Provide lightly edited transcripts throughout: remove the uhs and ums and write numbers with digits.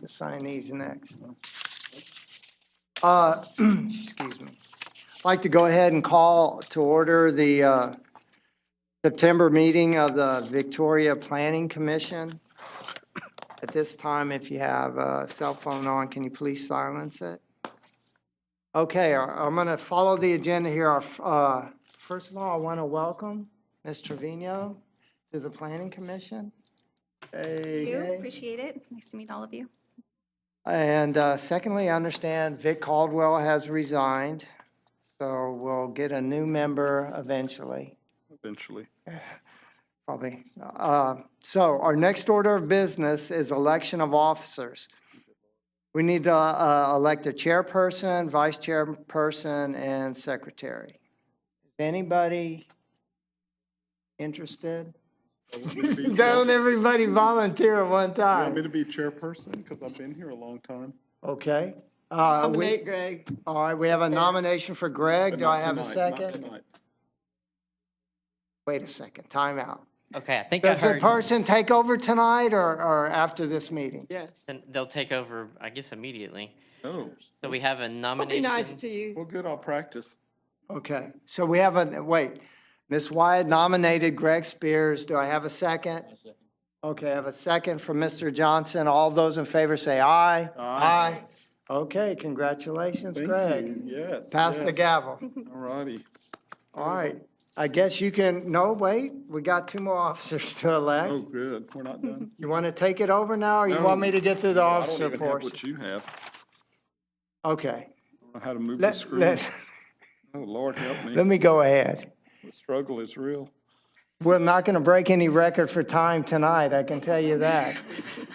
to sign these next. Excuse me. I'd like to go ahead and call to order the September meeting of the Victoria Planning Commission. At this time, if you have a cell phone on, can you please silence it? Okay, I'm going to follow the agenda here. First of all, I want to welcome Ms. Trevino to the Planning Commission. Hey, You hey. appreciate it. Nice to meet all of you. And secondly, I understand Vic Caldwell has resigned, so we'll get a new member eventually, Eventually. probably. So our next order of business is election of officers. We need to elect a chairperson, vice chairperson, and secretary. Is anybody interested? Don't everybody volunteer at one You want me time. to be chairperson? Because I've been here a long time. Okay. Nominate Greg. All right, we have a nomination for Greg. But Do not I have a tonight, not second? tonight. Wait a second, time out. Okay, I think Does I the heard. person take over tonight or after this meeting? Yes. Then they'll take over, I guess, immediately. Oh, So we have a I'll be nomination. nice to you. well, good, I'll practice. Okay, so we have wait, Ms. Wyatt nominated Greg Spears. Do I have a second? Okay, I have a second from Mr. Johnson. All those in favor say aye. Aye. Okay, congratulations, Thank Greg. you, yes. Pass the yes. gavel. All righty. All right, I guess you can, no, wait, we got two more officers to Oh, elect. good, we're not done. You want to take it over now, or you No. want me to get through the I don't officer even have portion? what you have. Okay, I don't know how to move the screen. Oh, Lord, help Let me. me go ahead. The struggle is real. We're not going to break any record for time tonight, I can tell you that.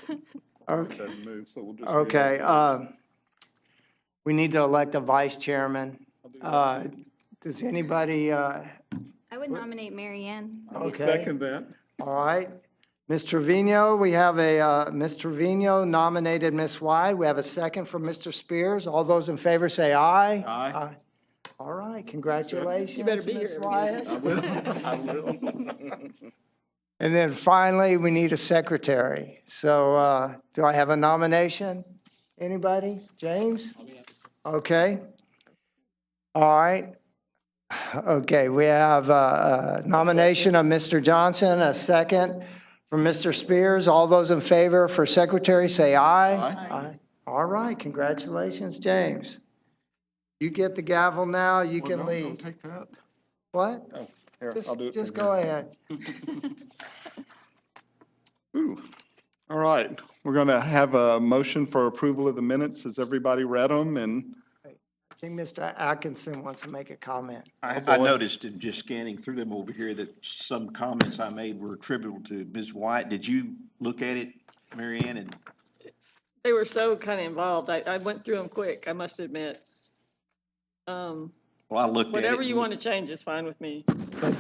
It Okay, doesn't move, so we'll just. read okay, off the we need to elect a vice chairman. list. I'll do that. Does anybody, I would nominate Mary Ann. okay, Second that. all right. Ms. Trevino, we have Ms. Trevino nominated Ms. White. We have a second from Mr. Spears. All those in favor say aye. Aye. All right, congratulations, You better be Ms. here. Wyatt. I will, I will. And then finally, we need a secretary. So do I have a nomination? Anybody? James? Okay. All right. Okay, we have a nomination of Mr. Johnson, a second from Mr. Spears. All those in favor for secretary, say aye. Aye. All right, congratulations, James. You get the gavel now, you Well, can no, leave. Don't take that. What? Oh, here, I'll do it. Just from go here. ahead. Ooh. All right, we're going to have a motion for approval of the minutes. Has everybody read them? And I think Mr. Atkinson wants to make a comment. I boy. noticed in just scanning through them over here that some comments I made were attributable to Ms. White. Did you look at it, Mary Ann? And They were so kind of involved. I went through them quick, I must admit. well, I looked at it. Whatever you want to change is fine with me. But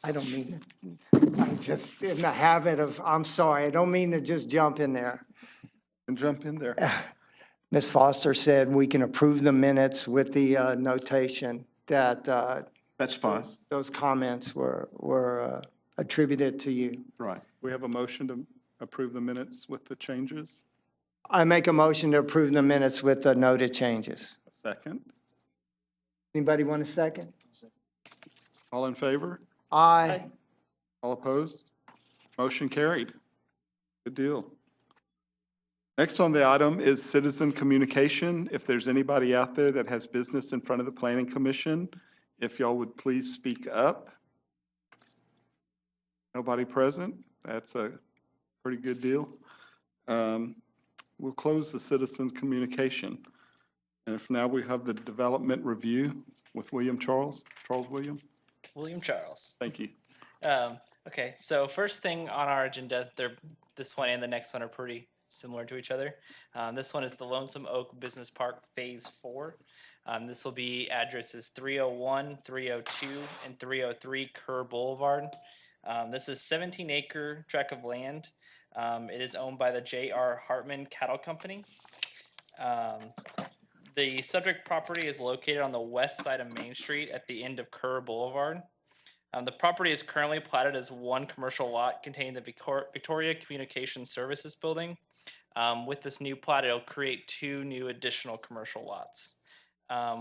I don't mean it. I'm just in the habit of, I'm sorry, I don't mean to just jump in there. and jump in there. Ms. Foster said we can approve the minutes with the notation that That's fine. those comments were attributed to you. Right. We have a motion to approve the minutes with the changes. I make a motion to approve the minutes with the noted changes. A second. Anybody want a second? All in favor? Aye. All opposed? Motion carried. Good deal. Next on the item is citizen communication. If there's anybody out there that has business in front of the Planning Commission, if y'all would please speak up. Nobody present? That's a pretty good deal. We'll close the citizen communication. And if now we have the development review with William Charles. Charles William, William Charles. thank you. Okay, so first thing on our agenda, this one and the next one are pretty similar to each other. This one is the Lonesome Oak Business Park Phase 4. This will be addresses 301, 302, and 303 Kerr Boulevard. This is 17-acre tract of land. It is owned by the J.R. Hartman Cattle Company. The subject property is located on the west side of Main Street at the end of Kerr Boulevard. The property is currently platted as one commercial lot containing the Victoria Communication Services Building. With this new plat, it'll create 2 new additional commercial lots.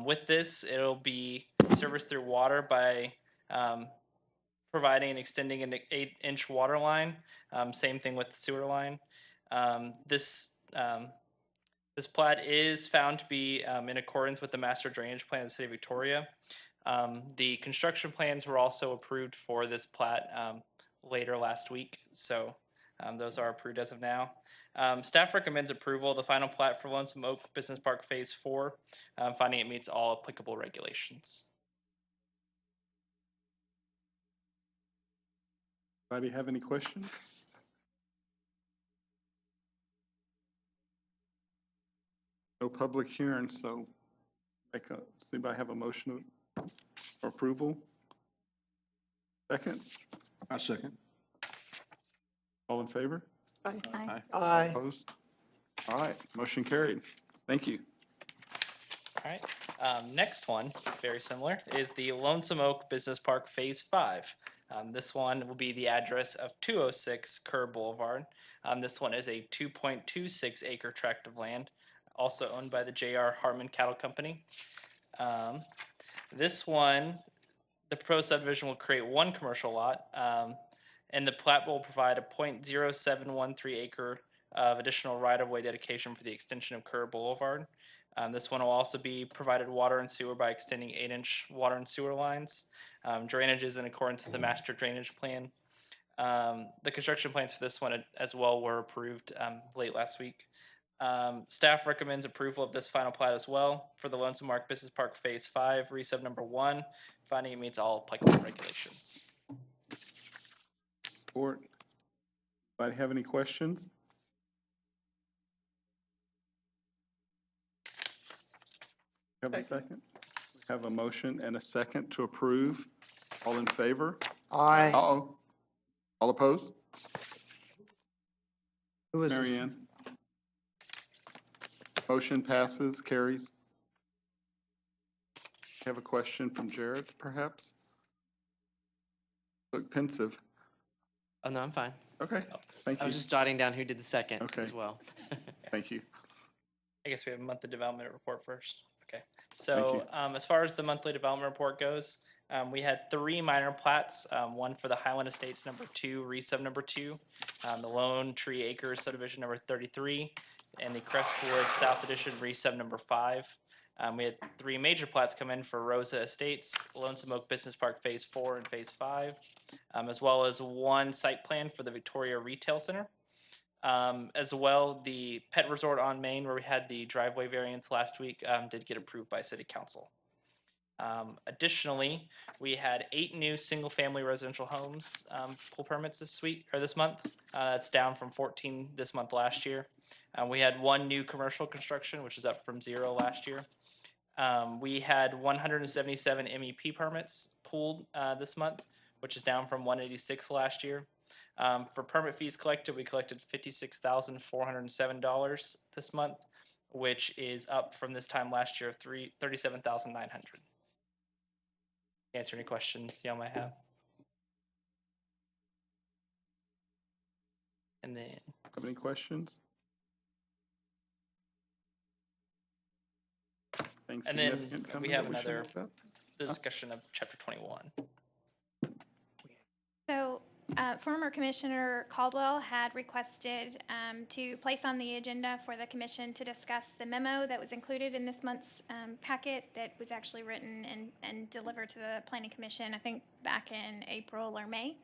With this, it'll be serviced through water by providing and extending an 8-inch water line. Same thing with the sewer line. This plat is found to be in accordance with the master drainage plan of the city of Victoria. The construction plans were also approved for this plat later last week, so those are approved as of now. Staff recommends approval of the final plat for Lonesome Oak Business Park Phase 4, finding it meets all applicable regulations. Anybody have any questions? No public hearing, so does anybody have a motion for approval? Second, I second. all in favor? Aye. Aye. Opposed? All right, motion carried. Thank you. All right. Next one, very similar, is the Lonesome Oak Business Park Phase 5. This one will be the address of 206 Kerr Boulevard. This one is a 2.26 acre tract of land, also owned by the J.R. Hartman Cattle Company. This one, the proposed subdivision will create 1 commercial lot, and the plat will provide a 0.0713 acre of additional right-of-way dedication for the extension of Kerr Boulevard. This one will also be provided water and sewer by extending 8-inch water and sewer lines. Drainage is in accordance with the master drainage plan. The construction plans for this one as well were approved late last week. Staff recommends approval of this final plat as well for the Lonesome Oak Business Park Phase 5, resub number 1, finding it meets all applicable regulations. Board, anybody have any questions? Have a second? We have a motion and a second to approve. All in favor? Aye. Uh-oh. All opposed? Who was this? Mary Ann? Motion passes, carries. Have a question from Jared, perhaps? Look pensive. Oh, no, I'm fine. Okay, thank I you. was just jotting down who did the second Okay. as well. Thank you. I guess we have a monthly development report first. Okay. Thank So as far as the monthly development report goes, we had 3 minor plats, one for the Highland Estates number 2, resub number 2, the Lone Tree Acres subdivision number 33, and the Crestwood South Edition resub number 5. We had 3 major plats come in for Rosa Estates, Lonesome Oak Business Park Phase 4 and Phase 5, as well as 1 site plan for the Victoria Retail Center. As well, the Pet Resort on Main, where we had the driveway variance last week, did get approved by City Council. Additionally, we had 8 new single-family residential homes pull permits this week or this month. That's down from 14 this month last year. We had 1 new commercial construction, which is up from 0 last year. We had 177 MEP permits pulled this month, which is down from 186 last year. For permit fees collected, we collected $56,407 this month, which is up from this time last year of $37,900. Answer any questions y'all might have. And then Have any questions? Anything And then significant we coming have that should another- know about? the discussion of chapter 21. So former Commissioner Caldwell had requested to place on the agenda for the commission to discuss the memo that was included in this month's packet that was actually written and delivered to the Planning Commission, I think back in April or May.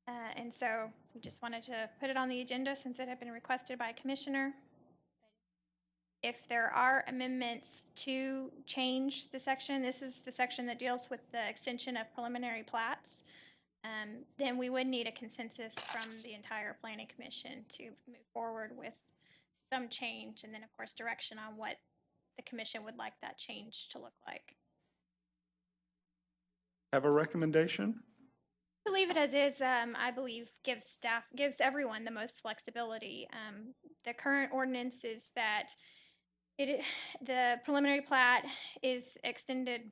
And so we just wanted to put it on the agenda since it had been requested by a commissioner. If there are amendments to change the section, this is the section that deals with the extension of preliminary plats, then we would need a consensus from the entire planning commission to move forward with some change, and then, of course, direction on what the commission would like that change to look like. Have a recommendation? To leave it as is, I believe, gives everyone the most flexibility. The current ordinance is that the preliminary plat is extended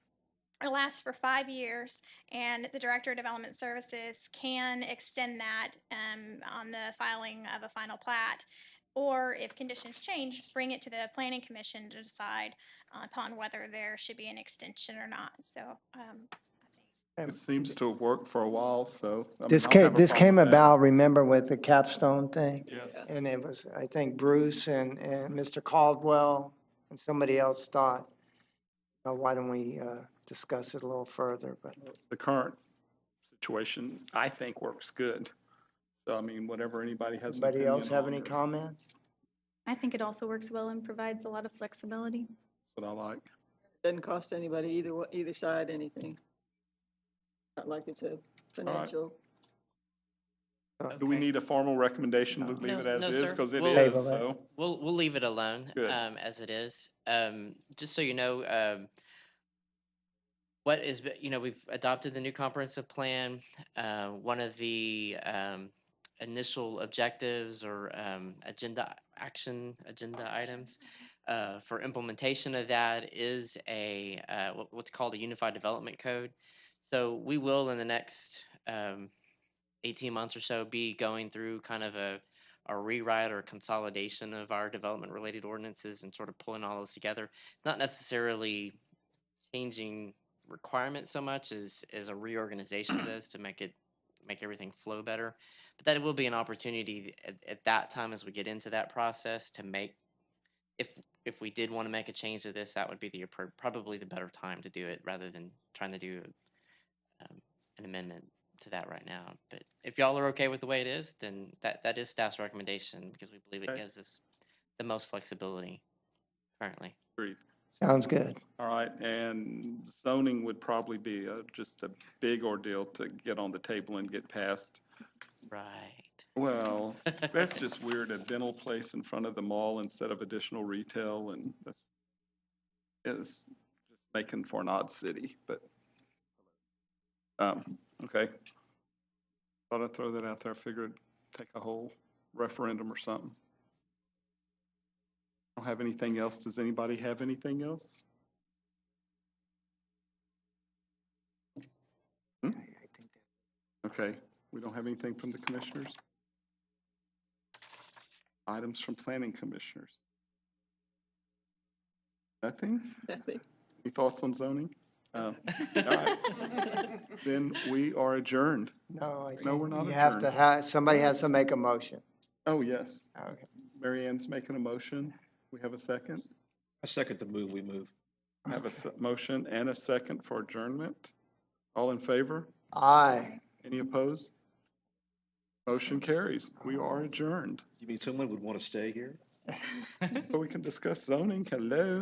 or lasts for 5 years, and the Director of Development Services can extend that on the filing of a final plat. or if conditions change, bring it to the planning commission to decide upon whether there should be an extension or not. So, It seems to have worked for a while, so. I mean, This I don't have came, a this problem came with that. about, remember, with the capstone thing? Yes. And it was, I think Bruce and Mr. Caldwell and somebody else thought, oh, why don't we discuss it a little further? But The current situation, I think, works good. So, I mean, whatever anybody has an anybody else opinion have on, any that's comments? I think it also works well and provides a lot of flexibility. what I like. Doesn't cost anybody either side anything. Not like it's a financial. Do we need a formal recommendation to leave No, it as no, is? sir. Because it We'll- is, Table it. so. We'll leave it alone, Good. as it is. Just so you know, we've adopted the new comprehensive plan. One of the, initial objectives or, agenda items, for implementation of that is what's called a Unified Development Code. So we will, in the next, 18 months or so, be going through kind of a rewrite or consolidation of our development-related ordinances and sort of pulling all those together. Not necessarily changing requirements so much as a reorganization of those to make everything flow better. But that will be an opportunity at that time as we get into that process to make, if we did want to make a change to this, that would be probably the better time to do it rather than trying to do an amendment to that right now. But if y'all are okay with the way it is, then that is staff's recommendation because we believe it Okay. gives us the most flexibility currently. Agreed. Sounds good. All right, and zoning would probably be just a big ordeal to get on the table and get passed. Right. Well, that's just weird, a dental place in front of the mall instead of additional retail, and that's, it's just making for an odd city, but, okay. Thought I'd throw that out there, figured take a whole referendum or something. Don't have anything else. Does anybody have anything else? Okay, we don't have anything from the commissioners? Items from planning commissioners? Nothing? Nothing. Any thoughts on zoning? All right. Then we are adjourned. No, I No, we're think not you have to adjourned. have, somebody has to make a motion. Oh, yes. Okay. Mary Ann's making a motion. We have a second. I second the move, we move. Have a motion and a second for adjournment. All in favor? Aye. Any opposed? Motion carries. We are adjourned. You mean someone would want to stay here? So we can discuss zoning. Hello?